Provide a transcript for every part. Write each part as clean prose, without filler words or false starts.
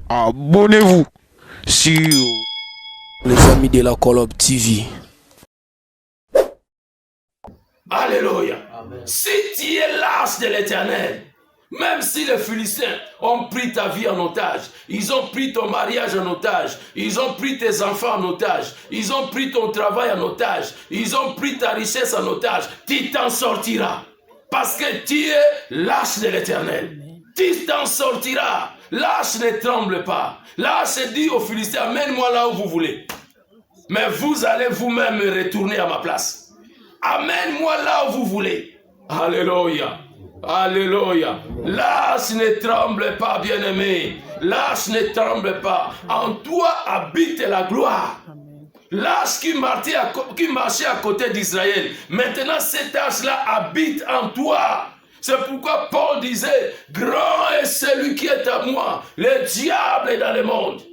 abonnez-vous sur les amis de la Colob TV. Alléluia. Si tu es lâche de l'Éternel, même si les Philistins ont pris ta vie en otage, ils ont pris ton mariage en otage, ils ont pris tes enfants en otage, ils ont pris ton travail en otage, ils ont pris ta richesse en otage, tu t'en sortiras. Parce que tu es lâche de l'Éternel. Tu t'en sortiras. Lâche ne tremble pas. Lâche dit aux Philistins, amène-moi là où vous voulez. Mais vous allez vous-même retourner à ma place. Amène-moi là où vous voulez. Alléluia. Alléluia. Lâche ne tremble pas, bien-aimé. Lâche ne tremble pas. En toi habite la gloire. Lâche qui marchait à côté d'Israël. Maintenant, cet âge-là habite en toi. C'est pourquoi Paul disait, grand est celui qui est à moi. Le diable est dans le monde.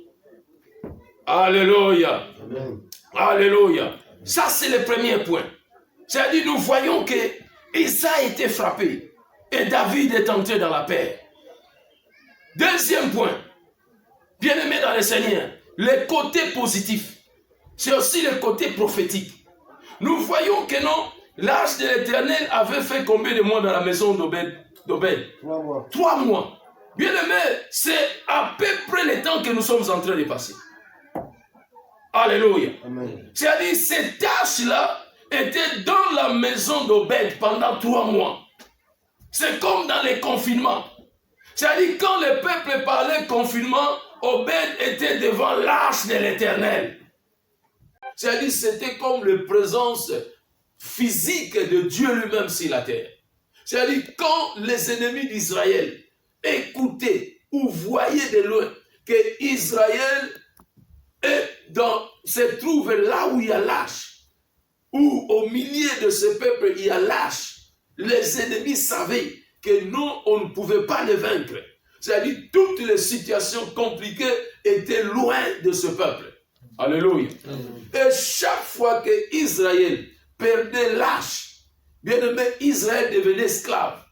Alléluia. Amen. Alléluia. Ça, c'est le premier point. C'est-à-dire, nous voyons que Isaïe a été frappé et David est entré dans la paix. Deuxième point, bien-aimé dans le Seigneur, le côté positif, c'est aussi le côté prophétique. Nous voyons que non, l'âge de l'Éternel avait fait combien de mois dans la maison d'Obed? 3 mois. 3 mois. Bien-aimé, c'est à peu près le temps que nous sommes en train de passer. Alléluia. C'est-à-dire, cette tâche-là était dans la maison d'Obed pendant 3 mois. C'est comme dans les confinements. C'est-à-dire, quand le peuple parlait confinement, Obed était devant l'arche de l'Éternel. C'est-à-dire, c'était comme la présence physique de Dieu lui-même sur la terre. C'est-à-dire, quand les ennemis d'Israël écoutaient ou voyaient de loin que Israël se trouve là où il y a l'arche, ou au milieu de ce peuple il y a l'arche, les ennemis savaient que non, on ne pouvait pas les vaincre. C'est-à-dire, toutes les situations compliquées étaient loin de ce peuple. Alléluia. Et chaque fois que Israël perdait l'arche, bien aimé, Israël devenait esclave.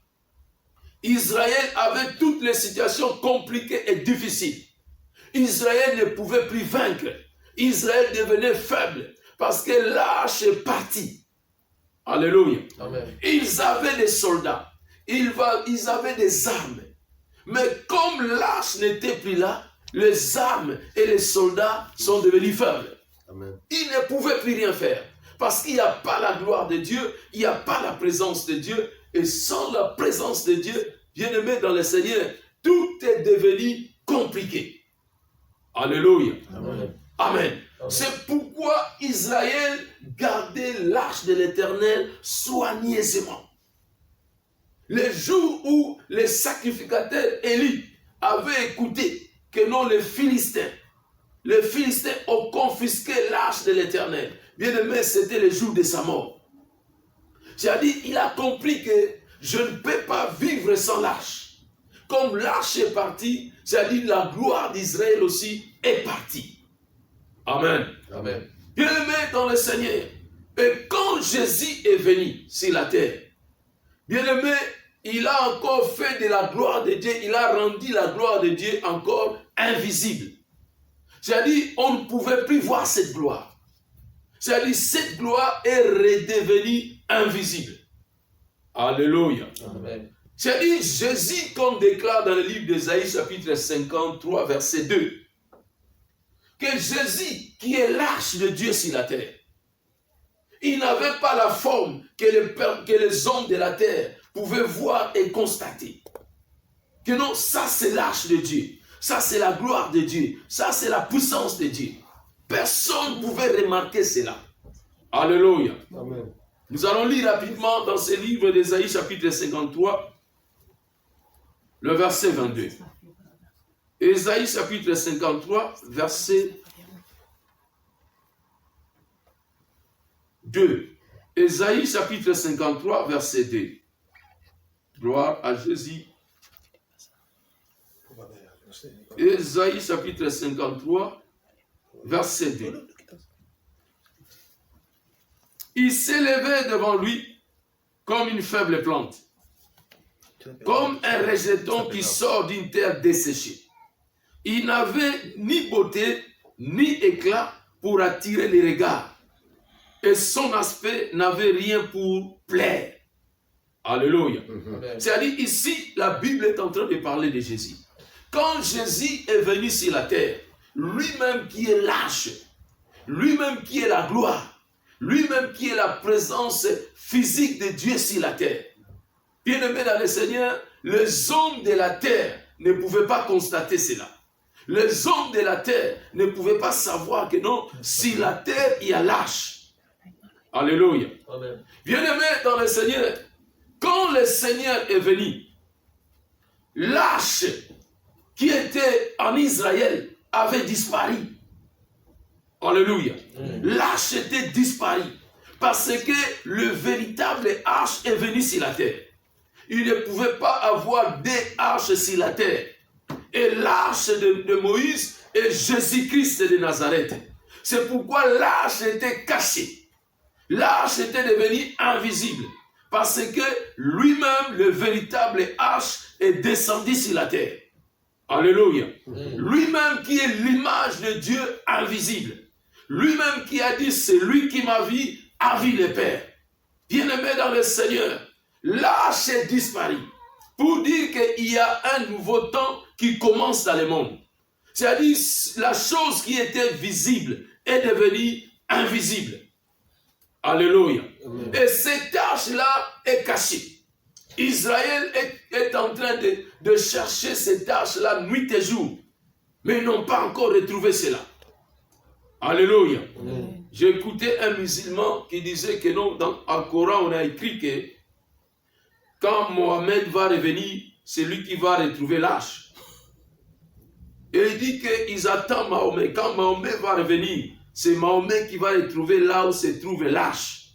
Israël avait toutes les situations compliquées et difficiles. Israël ne pouvait plus vaincre. Israël devenait faible parce que l'arche est partie. Alléluia. Amen. Ils avaient des soldats, ils avaient des armes. Mais comme l'arche n'était plus là, les armes et les soldats sont devenus faibles. Amen. Ils ne pouvaient plus rien faire. Parce qu'il n'y a pas la gloire de Dieu, il n'y a pas la présence de Dieu. Et sans la présence de Dieu, bien-aimé dans le Seigneur, tout est devenu compliqué. Alléluia. Amen. Amen. C'est pourquoi Israël gardait l'arche de l'Éternel soigneusement. Le jour où les sacrificateurs Élie avaient écouté que non, les Philistins ont confisqué l'arche de l'Éternel. Bien aimé, c'était le jour de sa mort. C'est-à-dire, il a compris que je ne peux pas vivre sans l'arche. Comme l'arche est partie, c'est-à-dire la gloire d'Israël aussi est partie. Amen. Amen. Bien aimé dans le Seigneur. Et quand Jésus est venu sur la terre, bien aimé, il a encore fait de la gloire de Dieu, il a rendu la gloire de Dieu encore invisible. C'est-à-dire, on ne pouvait plus voir cette gloire. C'est-à-dire, cette gloire est redevenue invisible. Alléluia. Amen. C'est-à-dire, Jésus, comme déclare dans le livre d'Ésaïe, chapitre 53, verset 2, que Jésus, qui est l'arche de Dieu sur la terre, il n'avait pas la forme que les hommes de la terre pouvaient voir et constater. Que non, ça c'est l'arche de Dieu. Ça c'est la gloire de Dieu. Ça c'est la puissance de Dieu. Personne ne pouvait remarquer cela. Alléluia. Amen. Nous allons lire rapidement dans ce livre d'Ésaïe chapitre 53, le verset 22. Ésaïe chapitre 53, verset 2. Ésaïe chapitre 53, verset 2. Gloire à Jésus. Ésaïe chapitre 53, verset 2. Il s'élevait devant lui comme une faible plante, comme un rejeton qui sort d'une terre desséchée. Il n'avait ni beauté, ni éclat pour attirer les regards. Et son aspect n'avait rien pour plaire. Alléluia. C'est-à-dire ici, la Bible est en train de parler de Jésus. Quand Jésus est venu sur la terre, lui-même qui est lâche, lui-même qui est la gloire, lui-même qui est la présence physique de Dieu sur la terre. Bien-aimés dans le Seigneur, les hommes de la terre ne pouvaient pas constater cela. Les hommes de la terre ne pouvaient pas savoir que non, sur la terre, il y a lâche. Alléluia. Bien-aimés dans le Seigneur, quand le Seigneur est venu, lâche qui était en Israël avait disparu. Alléluia. Lâche était disparu parce que le véritable arche est venu sur la terre. Il ne pouvait pas avoir des arches sur la terre. Et l'arche de Moïse est Jésus-Christ de Nazareth. C'est pourquoi l'arche était cachée. L'arche était devenue invisible. Parce que lui-même, le véritable arche, est descendu sur la terre. Alléluia. Lui-même qui est l'image de Dieu invisible. Lui-même qui a dit, c'est lui qui m'a vu, a vu le Père. Bien-aimé dans le Seigneur, l'arche est disparu. Pour dire qu'il y a un nouveau temps qui commence dans le monde. C'est-à-dire, la chose qui était visible est devenue invisible. Alléluia. Et cette arche-là est cachée. Israël est en train de chercher cette arche-là nuit et jour. Mais ils n'ont pas encore retrouvé cela. Alléluia. J'ai écouté un musulman qui disait que non, dans le Coran, on a écrit que quand Mohamed va revenir, c'est lui qui va retrouver l'arche. Et il dit qu'ils attendent Mahomet. Quand Mahomet va revenir, c'est Mahomet qui va retrouver là où se trouve l'arche.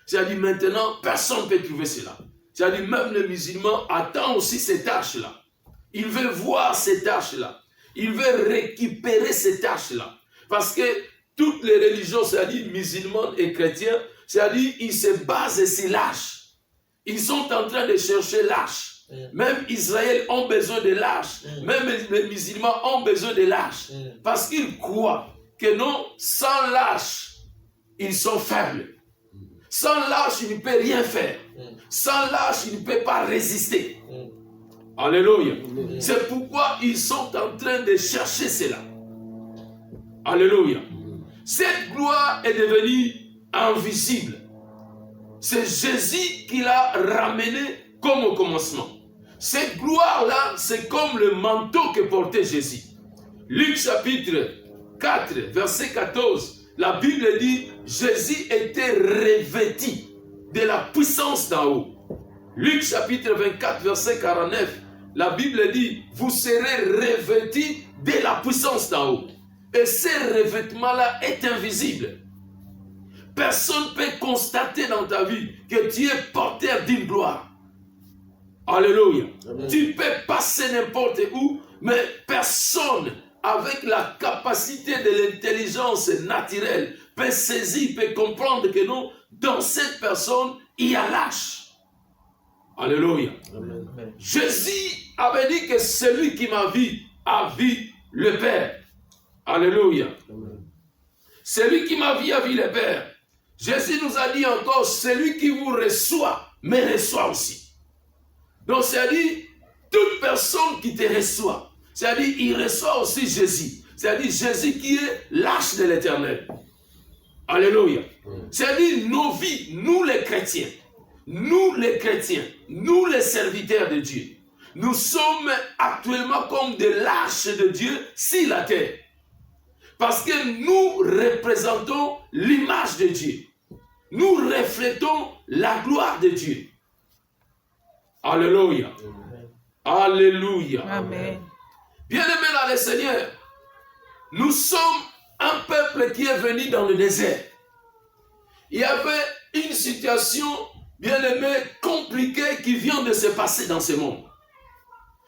C'est-à-dire maintenant, personne ne peut trouver cela. C'est-à-dire même le musulman attend aussi cette arche-là. Il veut voir cette arche-là. Il veut récupérer cette arche-là. Parce que toutes les religions, c'est-à-dire musulmans et chrétiens, c'est-à-dire ils se basent sur l'arche. Ils sont en train de chercher l'arche. Même Israël ont besoin de l'arche. Même les musulmans ont besoin de l'arche. Parce qu'ils croient que non, sans l'arche, ils sont faibles. Sans l'arche, ils ne peuvent rien faire. Sans l'arche, ils ne peuvent pas résister. Alléluia. C'est pourquoi ils sont en train de chercher cela. Alléluia. Cette gloire est devenue invisible. C'est Jésus qui l'a ramené comme au commencement. Cette gloire-là, c'est comme le manteau que portait Jésus. Luc chapitre 4, verset 14, la Bible dit, Jésus était revêtu de la puissance d'en haut. Luc chapitre 24, verset 49, la Bible dit, vous serez revêtus de la puissance d'en haut. Et ce revêtement-là est invisible. Personne ne peut constater dans ta vie que tu es porteur d'une gloire. Alléluia. Amen. Tu peux passer n'importe où, mais personne avec la capacité de l'intelligence naturelle peut saisir, peut comprendre que non, dans cette personne, il y a l'arche. Alléluia. Amen. Jésus avait dit que celui qui m'a vu a vu le Père. Alléluia. Amen. Celui qui m'a vu a vu le Père. Jésus nous a dit encore, celui qui vous reçoit, me reçoit aussi. Donc, c'est-à-dire, toute personne qui te reçoit, c'est-à-dire, il reçoit aussi Jésus. C'est-à-dire, Jésus qui est l'arche de l'Éternel. Alléluia. C'est-à-dire, nos vies, nous les chrétiens, nous les serviteurs de Dieu, nous sommes actuellement comme de l'arche de Dieu sur la terre. Parce que nous représentons l'image de Dieu. Nous reflétons la gloire de Dieu. Alléluia. Alléluia. Amen. Bien-aimés dans le Seigneur, nous sommes un peuple qui est venu dans le désert. Il y avait une situation, bien-aimée, compliquée qui vient de se passer dans ce monde.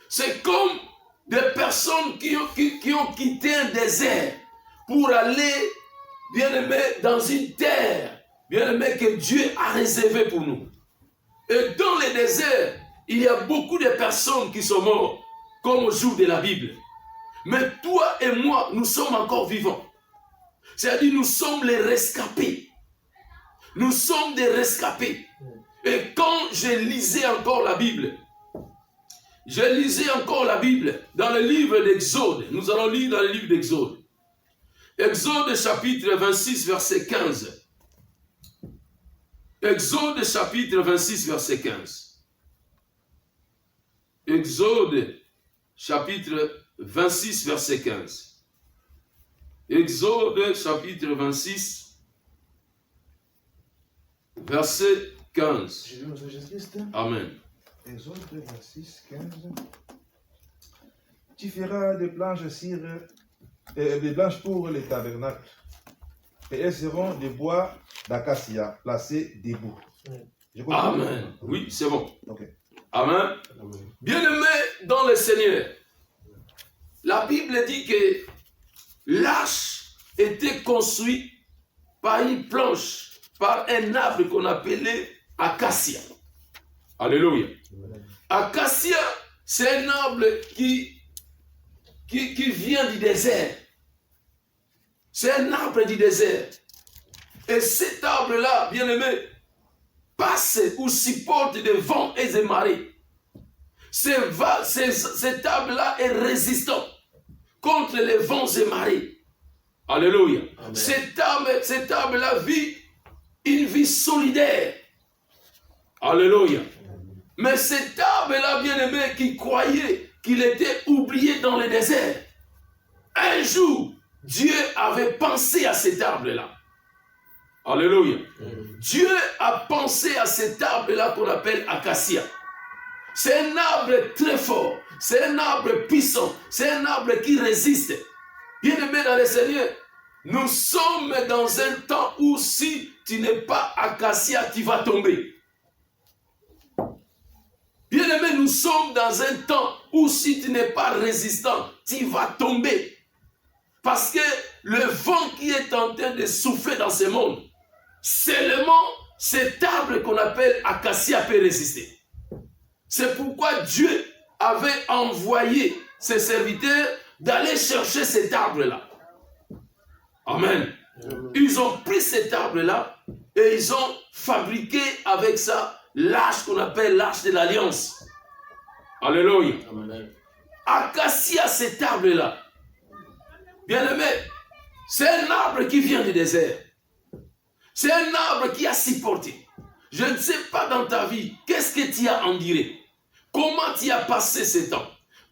C'est comme des personnes qui ont quitté un désert pour aller, bien-aimé, dans une terre, bien-aimé, que Dieu a réservée pour nous. Et dans le désert, il y a beaucoup de personnes qui sont mortes, comme au jour de la Bible. Mais toi et moi, nous sommes encore vivants. C'est-à-dire, nous sommes les rescapés. Nous sommes des rescapés. Et quand je lisais encore la Bible, dans le livre d'Exode. Nous allons lire dans le livre d'Exode. Exode chapitre 26, verset 15. Exode chapitre 26, verset 15. Exode chapitre 26, verset 15. Exode chapitre 26, verset 15. Jésus-Christ. Amen. Exode 26, 15. Tu feras des planches des planches pour les tabernacles, et elles seront de bois d'acacia placées debout. Amen. Oui, c'est bon. Okay. Amen. Bien-aimés dans le Seigneur, la Bible dit que l'arche était construite par une planche, par un arbre qu'on appelait acacia. Alléluia. Acacia, c'est un arbre qui vient du désert. C'est un arbre du désert. Et cet arbre-là, bien-aimé, passe ou supporte des vents et des marées. Cet arbre-là est résistant contre les vents et marées. Alléluia. Amen. Cet arbre-là vit une vie solidaire. Alléluia. Mais cet arbre-là, bien-aimé, qui croyait qu'il était oublié dans le désert, un jour, Dieu avait pensé à cet arbre-là. Alléluia. Dieu a pensé à cet arbre-là qu'on appelle acacia. C'est un arbre très fort. C'est un arbre puissant. C'est un arbre qui résiste. Bien-aimé dans le Seigneur, nous sommes dans un temps où si tu n'es pas acacia, tu vas tomber. Bien-aimé, nous sommes dans un temps où si tu n'es pas résistant, tu vas tomber. Parce que le vent qui est en train de souffler dans ce monde, seulement cet arbre qu'on appelle acacia peut résister. C'est pourquoi Dieu avait envoyé ses serviteurs d'aller chercher cet arbre-là. Amen. Ils ont pris cet arbre-là et ils ont fabriqué avec ça l'arche qu'on appelle l'arche de l'alliance. Alléluia. Acacia, cet arbre-là, bien-aimé, c'est un arbre qui vient du désert. C'est un arbre qui a supporté. Je ne sais pas dans ta vie, qu'est-ce que tu as enduré? Comment tu as passé ce temps?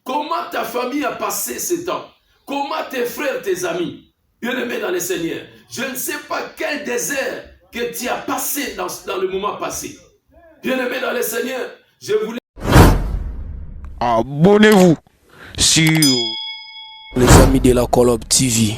Comment ta famille a passé ce temps? Comment tes frères, tes amis? Bien-aimé dans le Seigneur, je ne sais pas quel désert que tu as passé dans le moment passé. Bien-aimé dans le Seigneur, je voulais... Abonnez-vous sur les amis de la Colob TV.